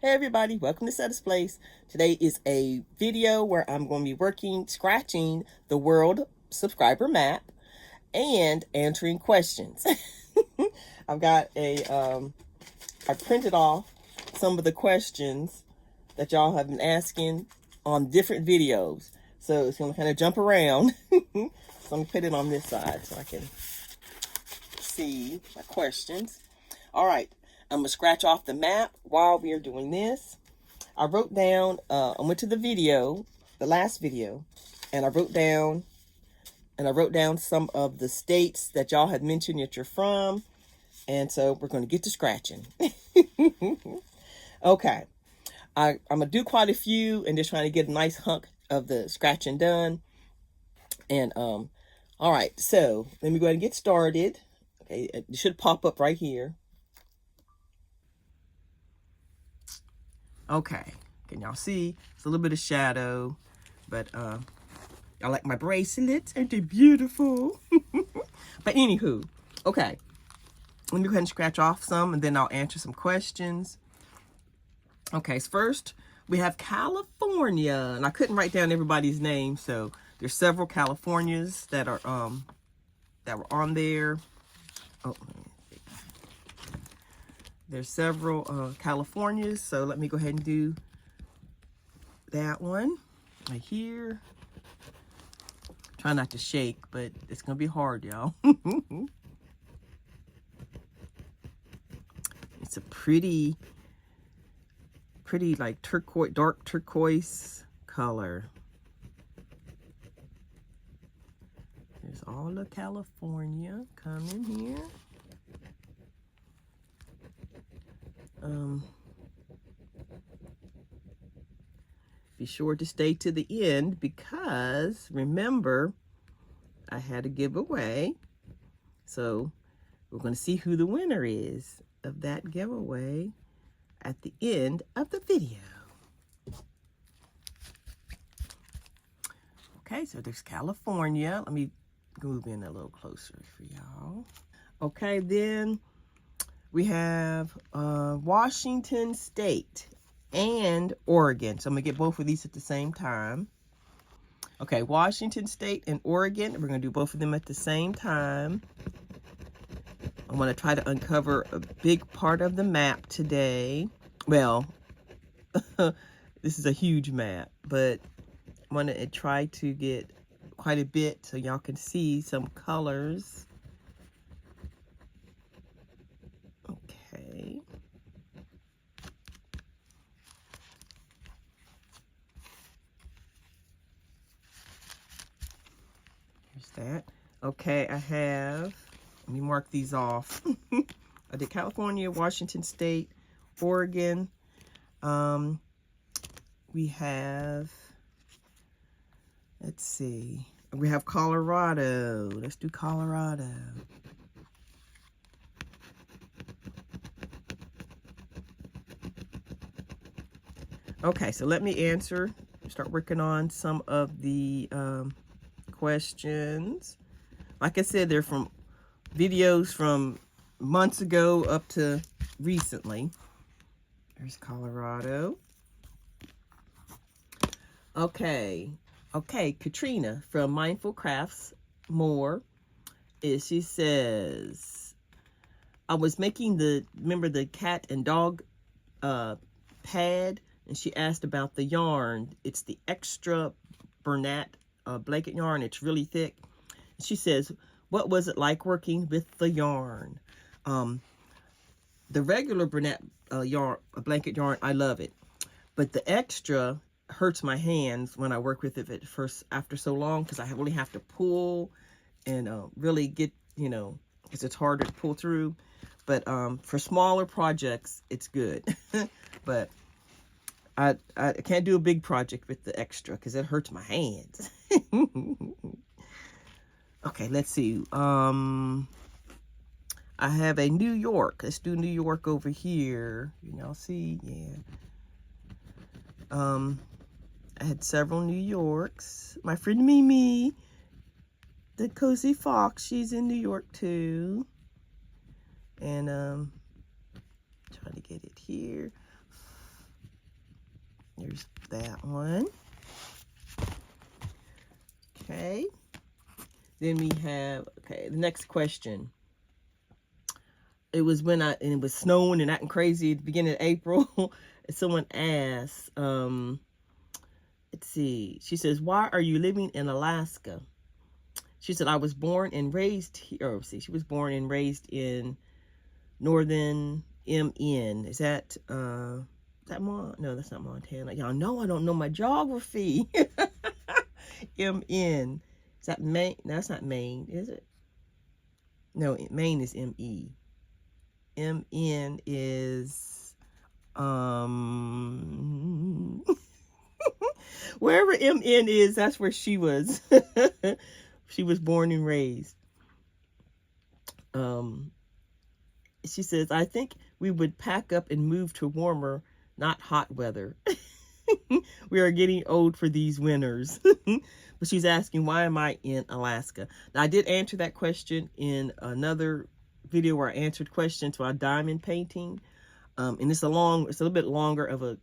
Hey everybody, welcome to SETTA'S Place. Today is a video where I'm going to be scratching the world subscriber map and answering questions. I've got I printed off some of the questions that y'all have been asking on different videos. So it's going to kind of jump around. So I'm going to put it on this side so I can see my questions. All right, I'm going to scratch off the map while we are doing this. I wrote down, I went to the last video, and I wrote down some of the states that y'all had mentioned that you're from. And so we're going to get to scratching. Okay. I'm going to do quite a few and just trying to get a nice hunk of the scratching done. And, all right. So let me go ahead and get started. Okay. It should pop up right here. Okay. Can y'all see? It's a little bit of shadow, but, I like my bracelets. Aren't they beautiful? But anywho, okay. Let me go ahead and scratch off some, and then I'll answer some questions. Okay, so first we have California, and I couldn't write down everybody's name, so there's several Californias that are that were on there. Oh, there's several Californias, so let me go ahead and do that one right here. Try not to shake, but it's gonna be hard, y'all. It's a pretty like turquoise, dark turquoise color. There's all of California coming here. Be sure to stay to the end because remember, I had a giveaway. So we're going to see who the winner is of that giveaway at the end of the video. Okay, so there's California. Let me move in a little closer for y'all. Okay, then we have Washington State and Oregon. So I'm going to get both of these at the same time. Okay, Washington State and Oregon. We're going to do both of them at the same time. I want to try to uncover a big part of the map today. Well, this is a huge map, but I want to try to get quite a bit so y'all can see some colors. Okay. Here's that. Okay, I have, let me mark these off. I did California, Washington State, Oregon. We have, let's see, we have Colorado. Let's do Colorado. Okay, so let me start working on some of the questions. Like I said, they're from videos from months ago up to recently. There's Colorado. Okay, Katrina from Mindful Crafts More she says, I was making remember the cat and dog pad, and she asked about the yarn. It's the extra Bernat blanket yarn. It's really thick. She says, what was it like working with the yarn? The regular Bernat blanket yarn, I love it. But the extra hurts my hands when I work with it after so long, because I really have to pull and really get, because it's harder to pull through. But for smaller projects, it's good. But I can't do a big project with the extra because it hurts my hands. Okay, let's see. I have a New York. Let's do New York over here. Y'all see? Yeah. I had several New Yorks. My friend Mimi, the Cozy Fox, she's in New York too. And trying to get it here. There's that one. Okay. Then we have, okay, the next question. It was when it was snowing and acting crazy at the beginning of April. Someone asked, let's see. She says, why are you living in Alaska? She said, I was born and raised here. Oh, see, she was born and raised in northern MN. Is that no, that's not Montana. Y'all know I don't know my geography. MN. Is that Maine? No, that's not Maine, is it? No, Maine is ME. MN is wherever MN is, that's where she was. She was born and raised. She says, I think we would pack up and move to warmer, not hot weather. We are getting old for these winters. But she's asking, why am I in Alaska? Now, I did answer that question in another video where I answered questions about diamond painting. And it's a little bit longer of a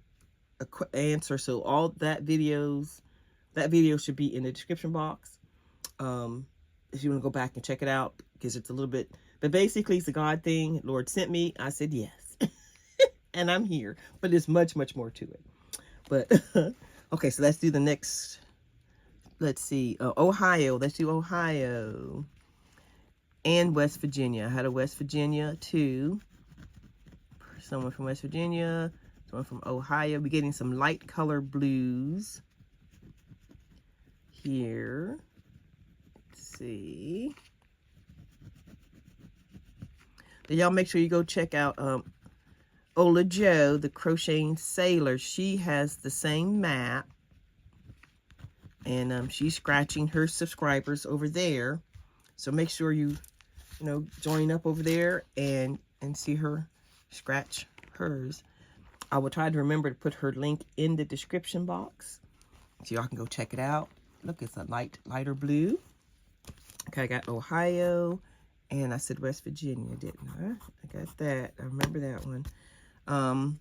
answer. So all that video should be in the description box. If you want to go back and check it out, because it's a little bit, but basically it's a God thing. Lord sent me. I said yes. And I'm here. But there's much, much more to it. But, okay, so let's do the next. Let's see. Ohio. Let's do Ohio. And West Virginia. I had a West Virginia too. Someone from West Virginia. Someone from Ohio. We're getting some light color blues here. Let's see. Then y'all make sure you go check out OlaJoe, the Crocheting Sailor. She has the same map. And she's scratching her subscribers over there. So make sure you join up over there and see her scratch hers. I will try to remember to put her link in the description box so y'all can go check it out. Look, it's a lighter blue. Okay, I got Ohio, and I said West Virginia, didn't I? I got that. I remember that one.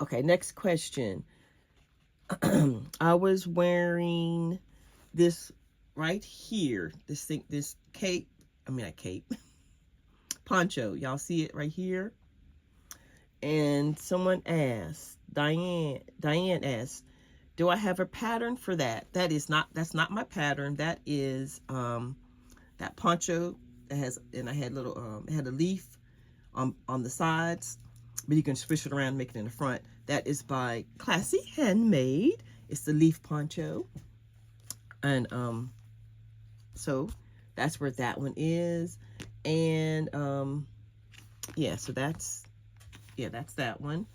Okay, next question. I was wearing this right here. This cape. I mean, not cape. Poncho. Y'all see it right here? And someone asked, Diane asked, do I have a pattern for that? That's not my pattern. That is that poncho that has, and I had little it had a leaf on the sides, but you can switch it around and make it in the front. That is by Classy Handmade. It's the leaf poncho. And so that's where that one is. And yeah, so that's that one.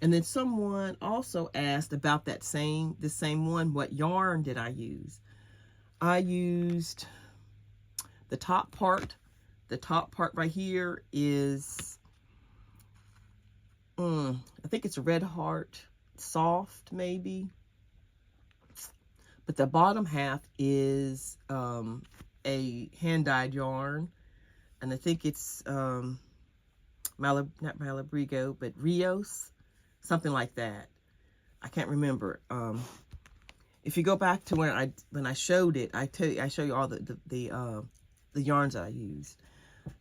And then someone also asked about the same one, what yarn did I use? I used the top part. The top part right here is I think it's a Red Heart Soft, maybe. But the bottom half is a hand-dyed yarn. And I think it's not Malabrigo, but Rios, something like that. I can't remember. If you go back to when I showed it, I show you all the yarns that I used.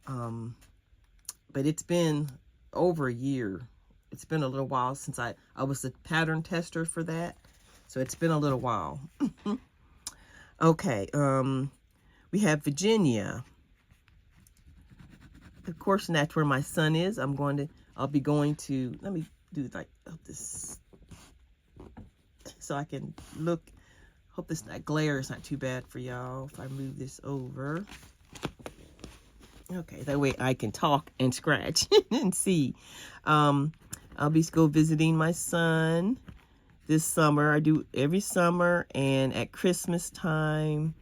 But it's been over a year. It's been a little while since I was the pattern tester for that. So it's been a little while. Okay, we have Virginia. Of course, and that's where my son is. I'll be going to, let me do like this so I can look. Hope that glare is not too bad for y'all if I move this over. Okay, that way I can talk and scratch and see. I'll be go visiting my son this summer. I do every summer, and at Christmas time,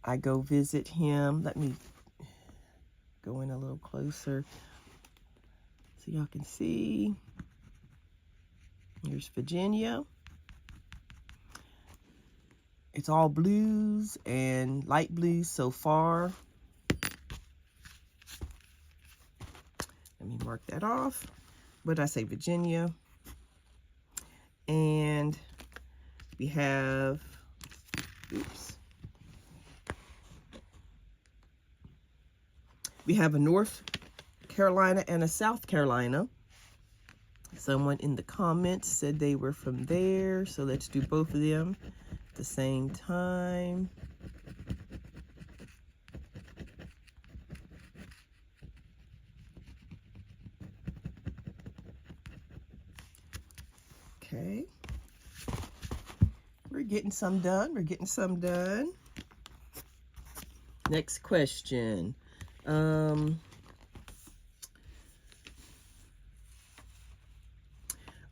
I go visit him. Let me go in a little closer so y'all can see. Here's Virginia. It's all blues and light blues so far. Let me mark that off. What did I say? Virginia. And we have, we have a North Carolina and a South Carolina. Someone in the comments said they were from there, so let's do both of them at the same time. Okay. We're getting some done. We're getting some done. Next question.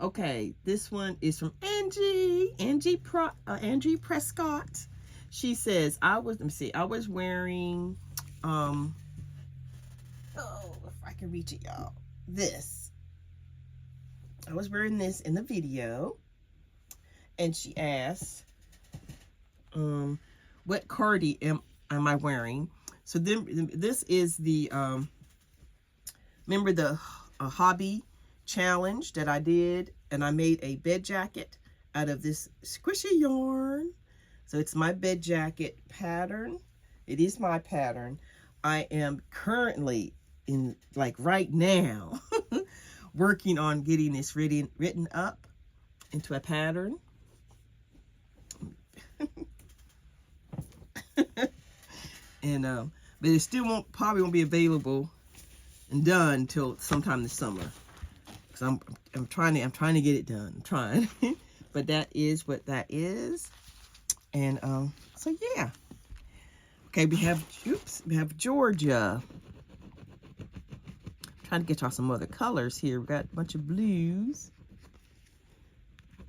Okay, this one is from Angie Prescott. She says, I was wearing, oh, if I can reach it, y'all, this. I was wearing this in the video, and she asked, what cardi am I wearing? So then, this is the, remember the hobby challenge that I did, and I made a bed jacket out of this squishy yarn. So it's my bed jacket pattern. It is my pattern. I am currently in, like right now, working on getting this written up into a pattern. And but it still probably won't be available and done until sometime this summer. Cause I'm trying to get it done. I'm trying. But that is what that is. And so yeah. Okay, we have Georgia. Trying to get y'all some other colors here. We got a bunch of blues.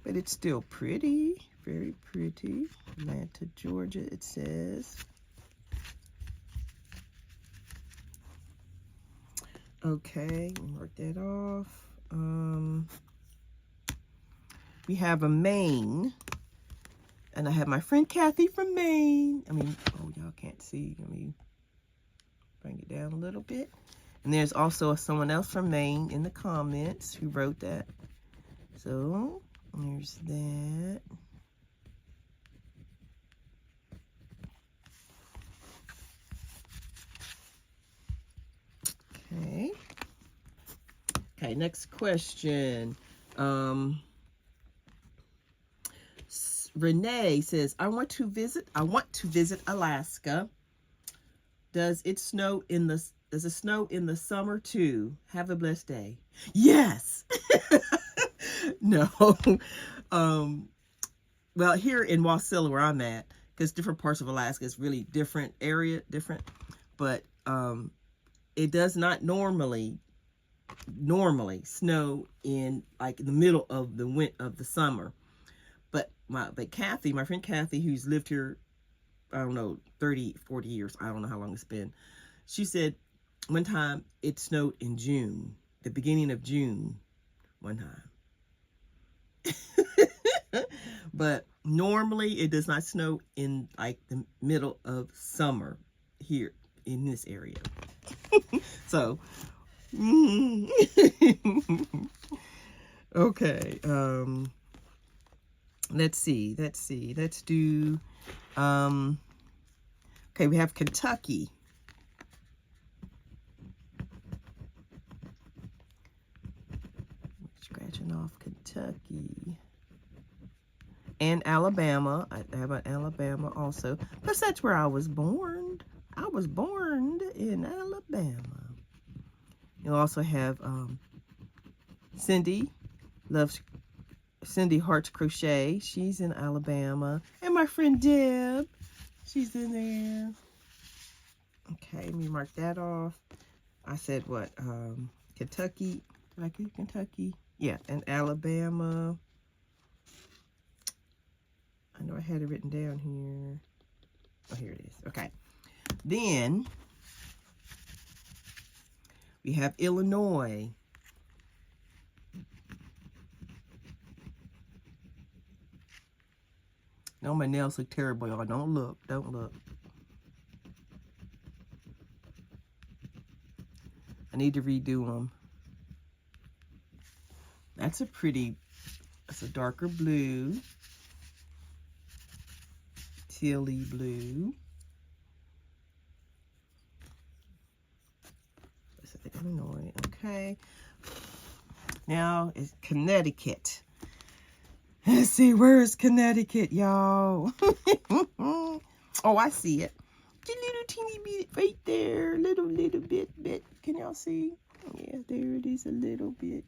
But it's still pretty. Very pretty. Atlanta, Georgia, it says. Okay, mark that off. We have a Maine, and I have my friend Kathy from Maine. Oh, y'all can't see. Let me bring it down a little bit. And there's also someone else from Maine in the comments who wrote that. So there's that. Okay. Okay, next question. Renee says, I want to visit Alaska. Does it snow in the summer too? Have a blessed day. Yes. No. Well, here in Wasilla where I'm at, because different parts of Alaska is really different, but it does not normally snow in like in the middle of the summer. But my friend Kathy, who's lived here, I don't know, 30, 40 years, I don't know how long it's been. She said one time it snowed in June, the beginning of June, one time. But normally it does not snow in like the middle of summer here in this area. So, okay, let's do, okay, we have Kentucky. Scratching off Kentucky. And Alabama. I have an Alabama also. Plus, that's where I was born. I was born in Alabama. You also have Cindy Hearts Crochet. She's in Alabama. And my friend Deb. She's in there. Okay, let me mark that off. I said what? Kentucky. Did I get Kentucky? Yeah, and Alabama. I know I had it written down here. Oh, here it is. Okay. Then we have Illinois. No, my nails look terrible, y'all. Don't look. Don't look. I need to redo them. That's a pretty It's a darker blue. Tealy blue. Illinois. Okay. Now it's Connecticut. Let's see, where is Connecticut, y'all? Oh, I see it. A little teeny bit right there. Little bit. Can y'all see? Yeah, there it is, a little bit.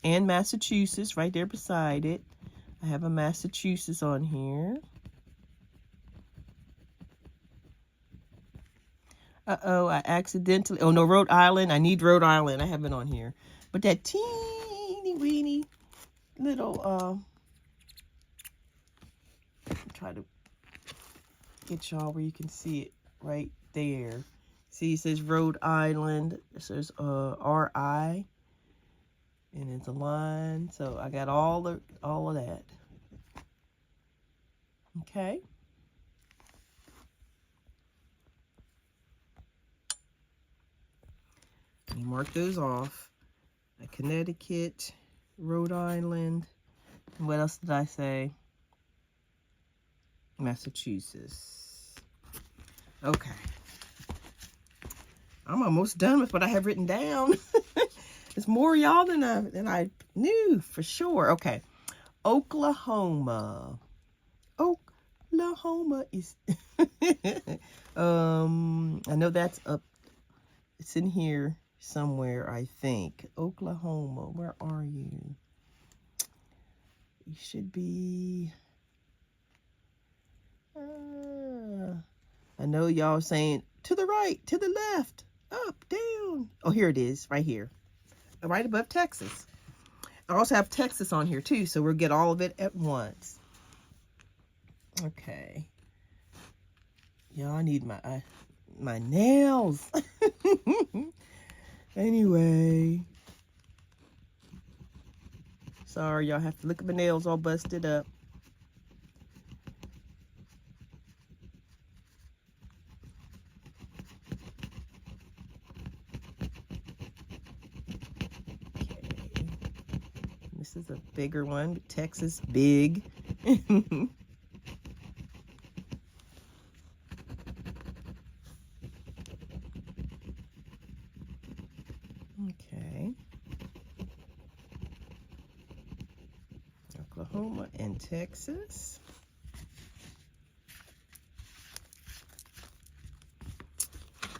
And Massachusetts right there beside it. I have a Massachusetts on here. Uh-oh, I accidentally, oh no, Rhode Island. I need Rhode Island. I have it on here. But that teeny weeny little, try to get y'all where you can see it right there. See, it says Rhode Island. It says R-I. And it's a line. So I got all of that. Okay. You mark those off. Connecticut, Rhode Island. And what else did I say? Massachusetts. Okay. I'm almost done with what I have written down. It's more y'all than I knew for sure. Okay. Oklahoma. Oklahoma is I know that's up. It's in here somewhere, I think. Oklahoma, where are you? You should be. I know y'all saying to the right, to the left, up, down. Oh, here it is, right here. Right above Texas. I also have Texas on here too, so we'll get all of it at once. Okay. Y'all, I need my nails. Anyway. Sorry, y'all have to look at my nails all busted up. Okay. This is a bigger one. Texas big. Okay. Oklahoma and Texas.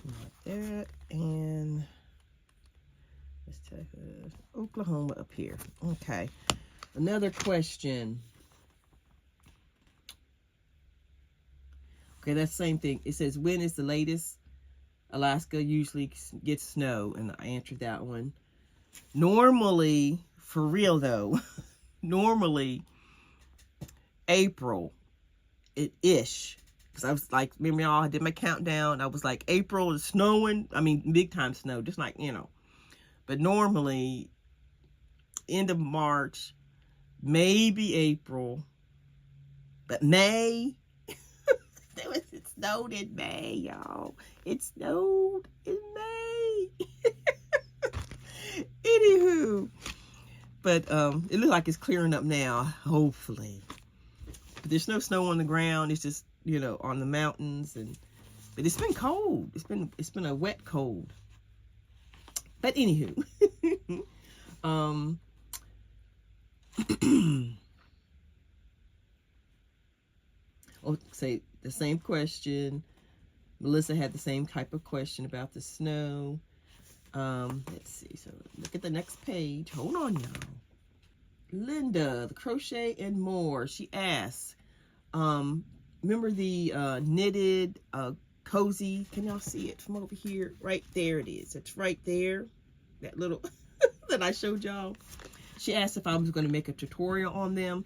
Like that. And let's take Oklahoma up here. Okay. Another question. Okay, that's the same thing. It says, when is the latest Alaska usually gets snow? And I answered that one. Normally, for real though, normally April ish. Because I was like, remember y'all, I did my countdown. I was like, April is snowing. I mean, big time snow, just like, you know. But normally, end of March, maybe April, but May. It snowed in May, y'all. It snowed in May. Anywho. But it looks like it's clearing up now, hopefully. But there's no snow on the ground. It's just, you know, on the mountains. But it's been cold. It's been a wet cold. But anywho. I'll say the same question. Melissa had the same type of question about the snow. Let's see. So look at the next page. Hold on, y'all. Linda, the Crochet and More. She asks, remember the knitted cozy? Can y'all see it from over here? Right there it is. It's right there. That little that I showed y'all. She asked if I was going to make a tutorial on them.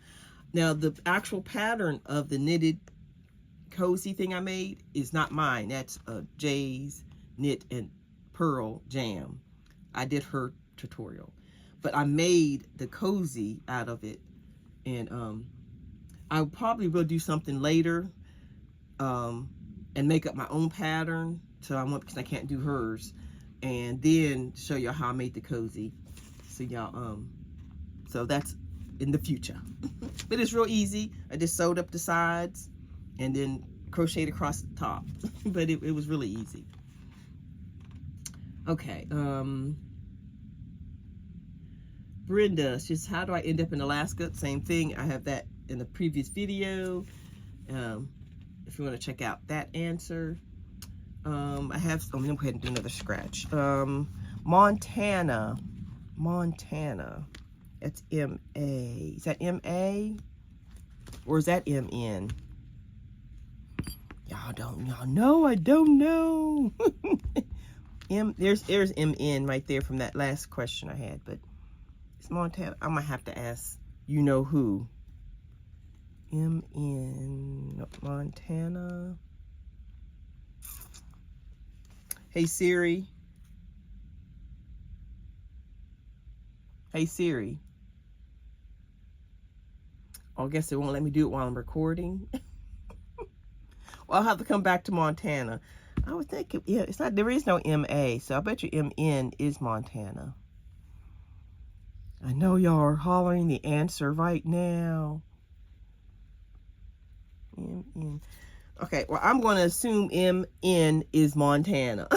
Now, the actual pattern of the knitted cozy thing I made is not mine. That's Jay's Knit and Pearl Jam. I did her tutorial. But I made the cozy out of it. And I probably will do something later and make up my own pattern. So I want, because I can't do hers. And then show you how I made the cozy. So y'all, so that's in the future. But it's real easy. I just sewed up the sides and then crocheted across the top. But it was really easy. Okay, Brenda says, how do I end up in Alaska? Same thing. I have that in the previous video. If you want to check out that answer. I have, I'm going to go ahead and do another scratch. Montana. That's M-A. Is that M-A? Or is that M-N? Y'all know, I don't know. There's M-N right there from that last question I had, but it's Montana. I'm going to have to ask, you know who? M-N, Montana. Hey Siri. Hey Siri. Oh, I guess it won't let me do it while I'm recording. Well, I'll have to come back to Montana. I was thinking, yeah, it's not, there is no M-A, so I bet you M-N is Montana. I know y'all are hollering the answer right now. M-N. Okay, well, I'm going to assume M-N is Montana.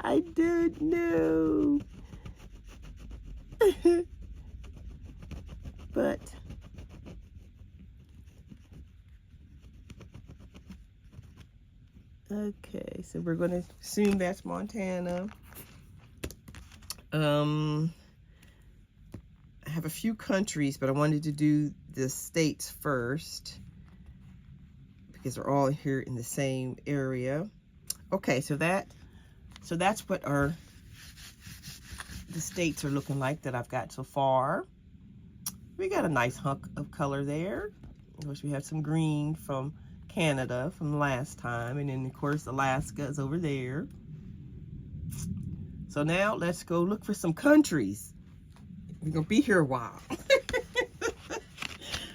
I don't know. But okay, so we're going to assume that's Montana. I have a few countries, but I wanted to do the states first because they're all here in the same area. Okay, so that's what the states are looking like that I've got so far. We got a nice hunk of color there. Of course, we have some green from Canada from last time, and then of course Alaska is over there. So now let's go look for some countries. We're gonna be here a while.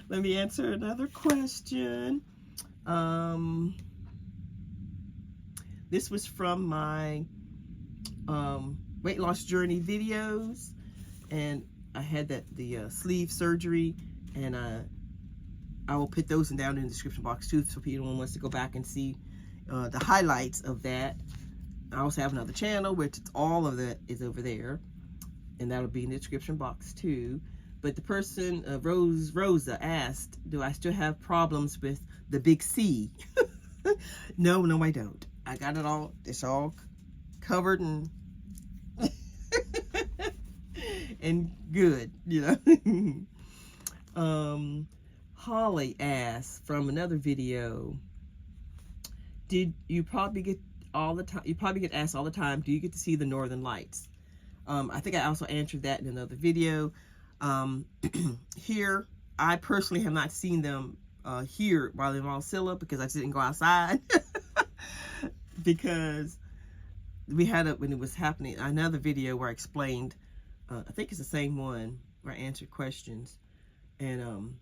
Let me answer another question. This was from my weight loss journey videos, and I had the sleeve surgery, and I will put those down in the description box too, so if anyone wants to go back and see the highlights of that. I also have another channel, which all of that is over there, and that'll be in the description box too. But the person, Rosa, asked, do I still have problems with the big C? No, I don't. I got it all, it's all covered and and good, you know. Holly asked from another video, did you probably get all the time, you probably get asked all the time, do you get to see the northern lights? I think I also answered that in another video. Here, I personally have not seen them here while in Valsilla because I just didn't go outside. Because we had it when it was happening, another video where I explained, I think it's the same one where I answered questions, and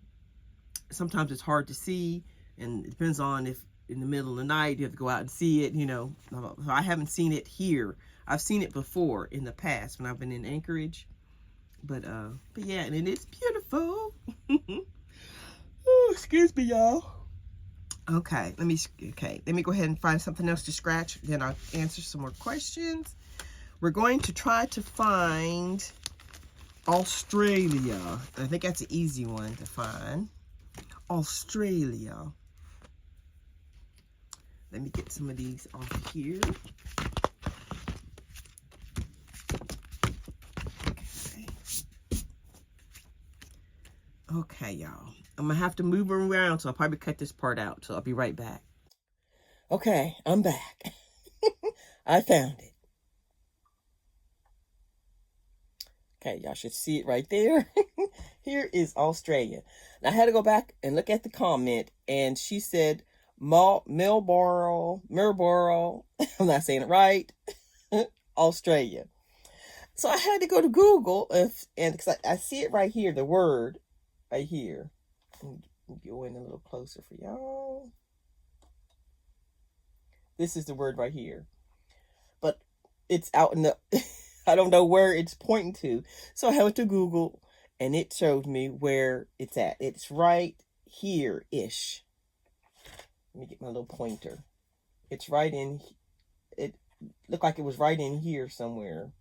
sometimes it's hard to see, and it depends on if in the middle of the night you have to go out and see it, you know. So I haven't seen it here. I've seen it before in the past when I've been in Anchorage, but yeah, and it is beautiful. Oh, excuse me, y'all. Okay, let me go ahead and find something else to scratch, then I'll answer some more questions. We're going to try to find Australia. I think that's an easy one to find. Australia. Let me get some of these off of here. Okay, y'all. I'm gonna have to move around, so I'll probably cut this part out. So I'll be right back. Okay, I'm back. I found it. Okay, y'all should see it right there. Here is Australia. Now, I had to go back and look at the comment, and she said Marlborough, I'm not saying it right, Australia. So I had to go to Google, and because I see it right here, the word right here. Let me go in a little closer for y'all. This is the word right here. But it's out in the I don't know where it's pointing to. So I went to Google and it showed me where it's at. It's right here-ish. Let me get my little pointer. It's right in, it looked like it was right in here somewhere.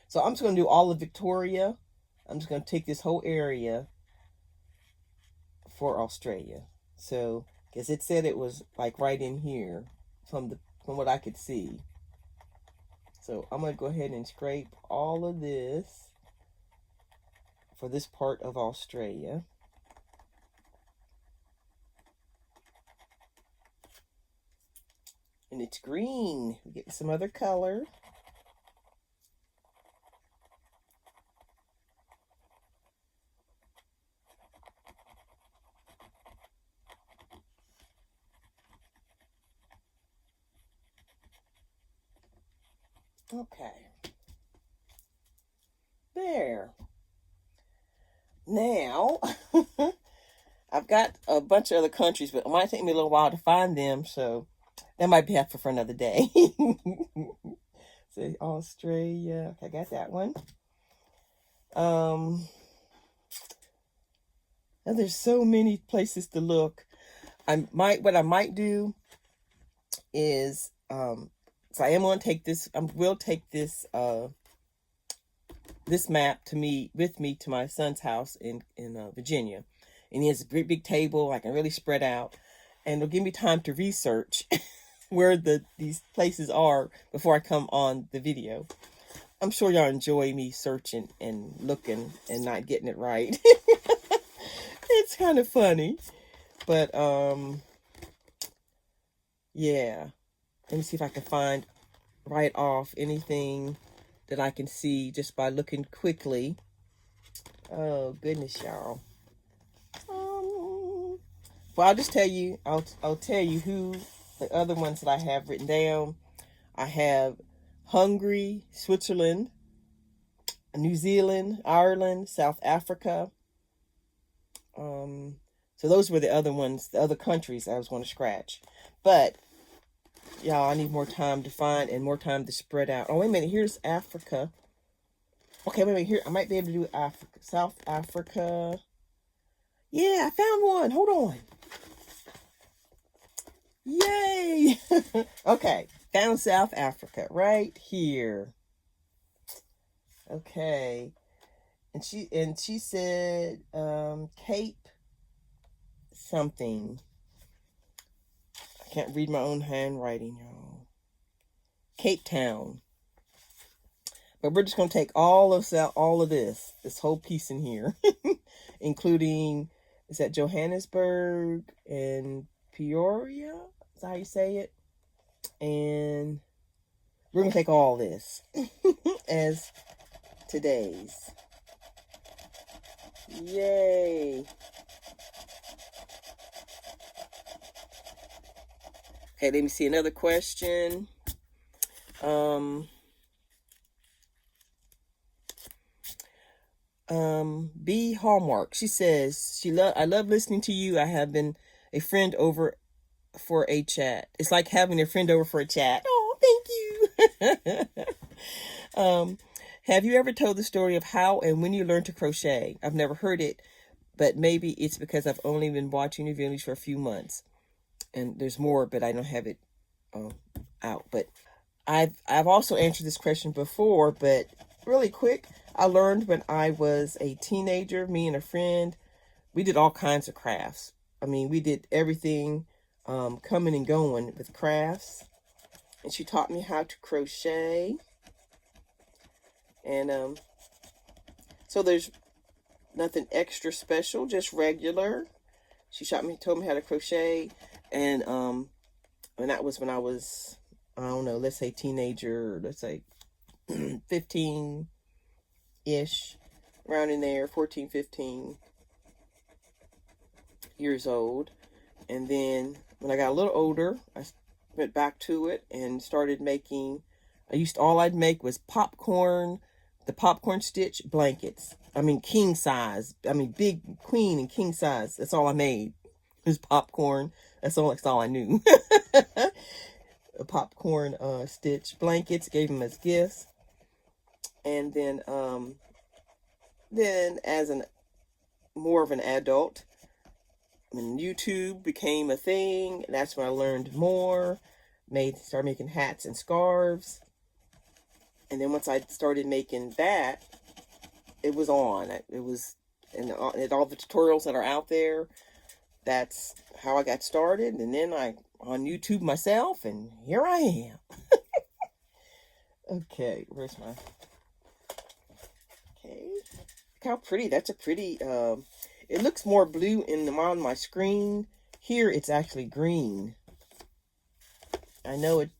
So I'm just going to do all of Victoria. I'm just going to take this whole area for Australia. So, because it said it was like right in here from what I could see. So I'm going to go ahead and scrape all of this for this part of Australia. And it's green. We get some other color. Okay. There. Now, I've got a bunch of other countries, but it might take me a little while to find them, so that might be helpful for another day. So Australia. Okay, I got that one. Now there's so many places to look. What I might do is so I am going to take this. I will take this this map with me to my son's house in Virginia, and he has a great big table. I can really spread out, and it'll give me time to research where these places are before I come on the video. I'm sure y'all enjoy me searching and looking and not getting it right. It's kind of funny, but yeah. Let me see if I can find right off anything that I can see just by looking quickly. Oh goodness, y'all. Well, I'll just tell you. I'll tell you who the other ones that I have written down. I have Hungary, Switzerland, New Zealand, Ireland, South Africa. So those were the other ones, the other countries I was going to scratch, but. Y'all, I need more time to find and more time to spread out. Oh, wait a minute. Here's Africa. Okay, wait a minute. Here, I might be able to do Africa. South Africa. Yeah, I found one. Hold on. Yay. Okay, found South Africa right here. Okay. And she said Cape something. Can't read my own handwriting, y'all. Cape Town. But we're just going to take all of this whole piece in here, including, is that Johannesburg and Peoria? Is that how you say it? And we're going to take all this as today's. Yay. Okay, let me see another question. B Hallmark. She says I love listening to you. I have been a friend over for a chat. It's like having a friend over for a chat. Oh, thank you. Have you ever told the story of how and when you learned to crochet? I've never heard it, but maybe it's because I've only been watching your videos for a few months. And there's more, but I don't have it out. But I've also answered this question before, but really quick. I learned when I was a teenager. Me and a friend, we did all kinds of crafts. I mean, we did everything, coming and going with crafts. And she taught me how to crochet. And so there's nothing extra special, just regular. She told me how to crochet. And that was when I was, I don't know, let's say teenager, let's say 15-ish, around in there, 14, 15 years old. And then when I got a little older, I went back to it and started making, all I'd make was the popcorn stitch blankets. I mean, king size. I mean, big queen and king size. That's all I made. It was popcorn. That's all I knew. Popcorn stitch blankets, gave them as gifts. And then as more of an adult, when YouTube became a thing, that's when I learned more, started making hats and scarves. And then once I started making that, it was on. It was, and all the tutorials that are out there, that's how I got started. And then I on YouTube myself, and here I am. Okay, where's my... Okay, look how pretty. That's a pretty... it looks more blue on my screen. Here, it's actually green. I know it.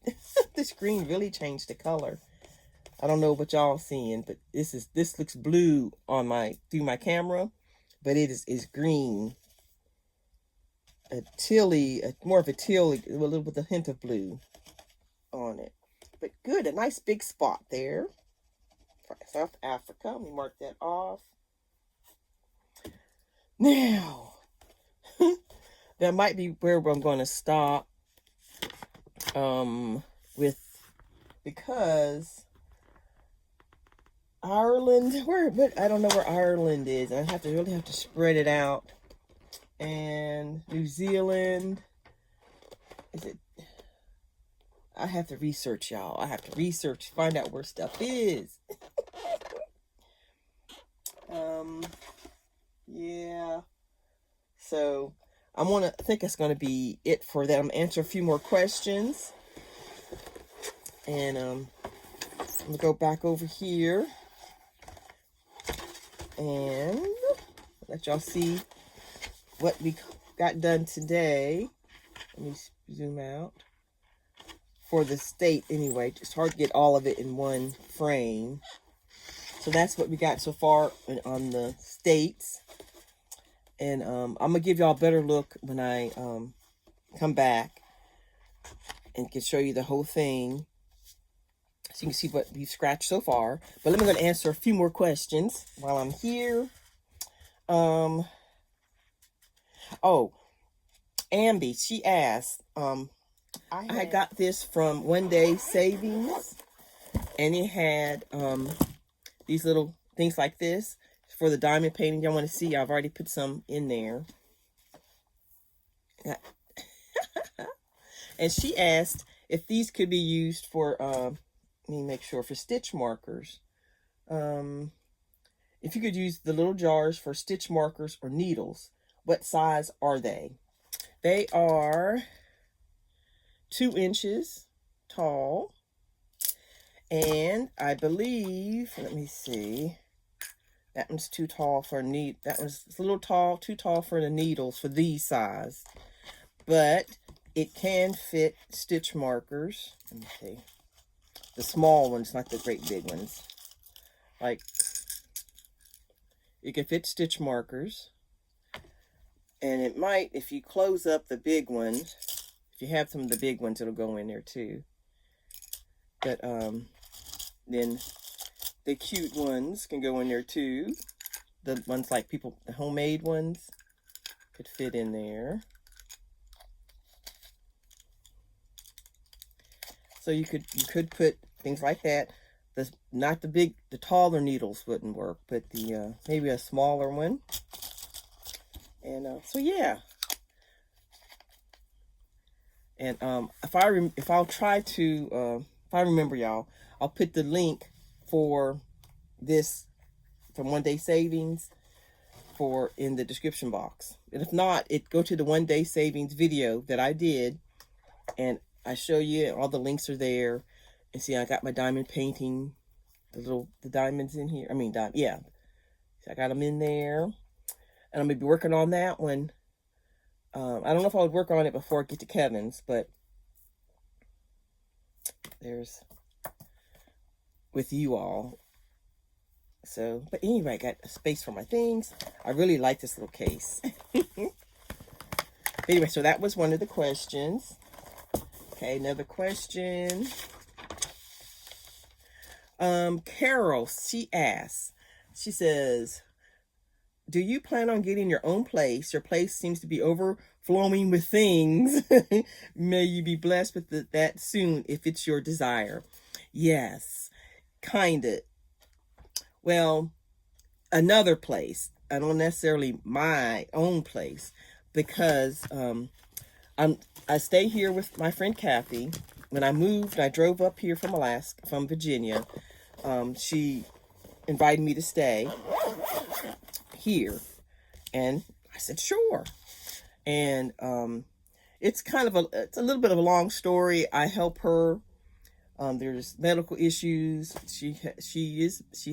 This green really changed the color. I don't know what y'all seeing, but this looks blue on through my camera, but it is green. More of a teal, a little with a hint of blue on it. But good, a nice big spot there. South Africa. Let me mark that off. Now, that might be where I'm going to stop. Because Ireland, I don't know where Ireland is. I really have to spread it out. And New Zealand, is it? I have to research, y'all. I have to research, find out where stuff is. Yeah. So I think that's gonna be it for that. I'm gonna answer a few more questions, and I'm gonna go back over here and let y'all see what we got done today. Let me zoom out. For the state, anyway. It's hard to get all of it in one frame. So that's what we got so far on the states. And I'm going to give y'all a better look when I come back and can show you the whole thing. So you can see what we've scratched so far. But let me go and answer a few more questions while I'm here. Oh, Ambi, she asked, I got this from One Day Savings, and it had these little things like this for the diamond painting. Y'all want to see? I've already put some in there. And she asked if these could be used for, let me make sure, for stitch markers. If you could use the little jars for stitch markers or needles, what size are they? They are 2 inches tall, and I believe, let me see, that one's too tall for that one's a little too tall for the needles for these size, but it can fit stitch markers. Let me see, the small ones, not the great big ones. Like, it can fit stitch markers, and it might, if you close up the big ones. If you have some of the big ones, it'll go in there too. But then the cute ones can go in there too. The ones like the homemade ones could fit in there. So you could put things like that. Not the taller needles wouldn't work, but the maybe a smaller one. And so yeah. And if I remember, y'all, I'll put the link for this from One Day Savings in the description box. And if not, go to the One Day Savings video that I did, and I show you all the links are there. And see, I got my diamond painting, the diamonds in here. Yeah, so I got them in there, and I'm gonna be working on that one. I don't know if I would work on it before I get to Kevin's, but there's with you all. So, but anyway, I got a space for my things. I really like this little case. Anyway, so that was one of the questions. Okay, another question. Carol, she asks, she says, do you plan on getting your own place? Your place seems to be overflowing with things. May you be blessed with that soon if it's your desire. Yes, kind of. well, another place. I don't necessarily my own place, because I stay here with my friend Kathy. When I moved, I drove up here from Virginia. She invited me to stay here, and I said sure. And it's it's a little bit of a long story. I help her. There's medical issues. She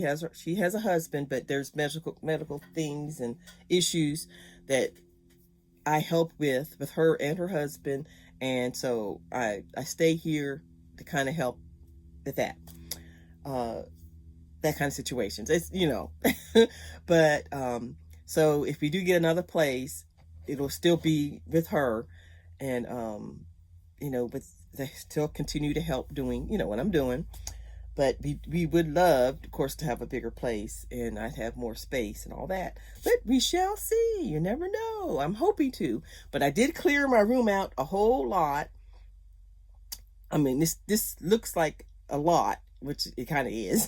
has a husband, but there's medical things and issues that I help with her and her husband, and so I stay here to kind of help with that kind of situations. It's but so if we do get another place, it'll still be with her, and but they still continue to help doing what I'm doing. But we would love, of course, to have a bigger place, and I'd have more space and all that. But we shall see. You never know. I'm hoping to. But I did clear my room out a whole lot. I mean, this looks like a lot, which it kind of is,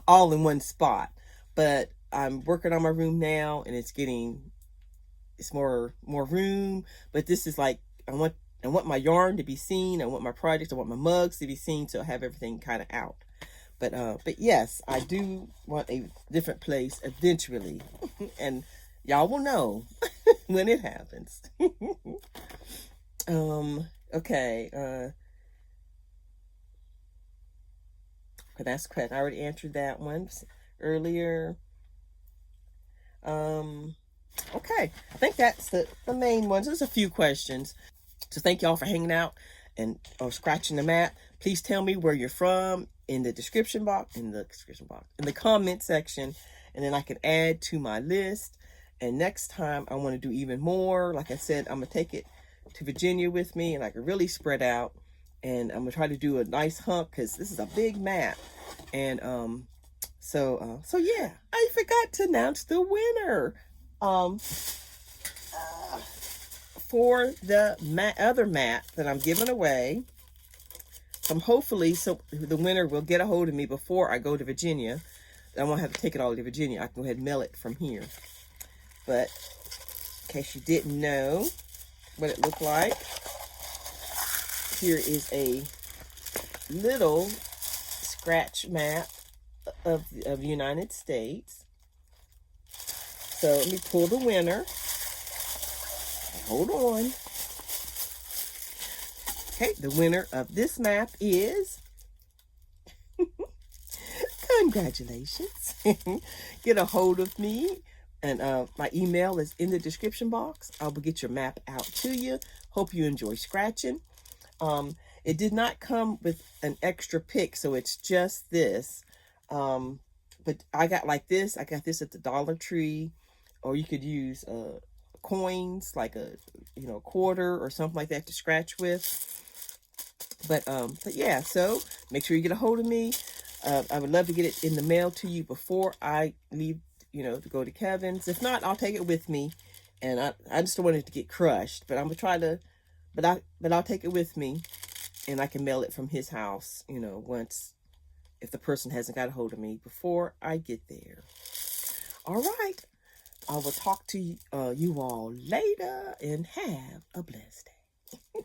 all in one spot. But I'm working on my room now, and it's more room. But this is like, I want my yarn to be seen. I want my projects. I want my mugs to be seen. So I have everything kind of out. But yes, I do want a different place eventually, and y'all will know when it happens. Okay. That's correct. I already answered that one earlier. Okay. I think that's the main ones. There's a few questions. So thank y'all for hanging out or scratching the map. Please tell me where you're from in the description box, in the comment section, and then I can add to my list. And next time I want to do even more. Like I said, I'm gonna take it to Virginia with me, and I can really spread out. And I'm gonna try to do a nice hump, because this is a big map. And so yeah, I forgot to announce the winner. For the other map that I'm giving away. Hopefully, so the winner will get a hold of me before I go to Virginia. I won't have to take it all to Virginia. I can go ahead and mail it from here. But in case you didn't know what it looked like, here is a little scratch map of the United States. So let me pull the winner. Hold on. Okay, the winner of this map is... Congratulations. Get a hold of me, and my email is in the description box. I will get your map out to you. Hope you enjoy scratching. It did not come with an extra pick, so it's just this. But I got like this. I got this at the Dollar Tree, or you could use coins, like a quarter or something like that to scratch with. But yeah, so make sure you get a hold of me. I would love to get it in the mail to you before I leave, to go to Kevin's. If not, I'll take it with me. And I just don't want it to get crushed, but I'm gonna try to, but I'll take it with me, and I can mail it from his house, if the person hasn't got a hold of me before I get there. All right. I will talk to you all later, and have a blessed day.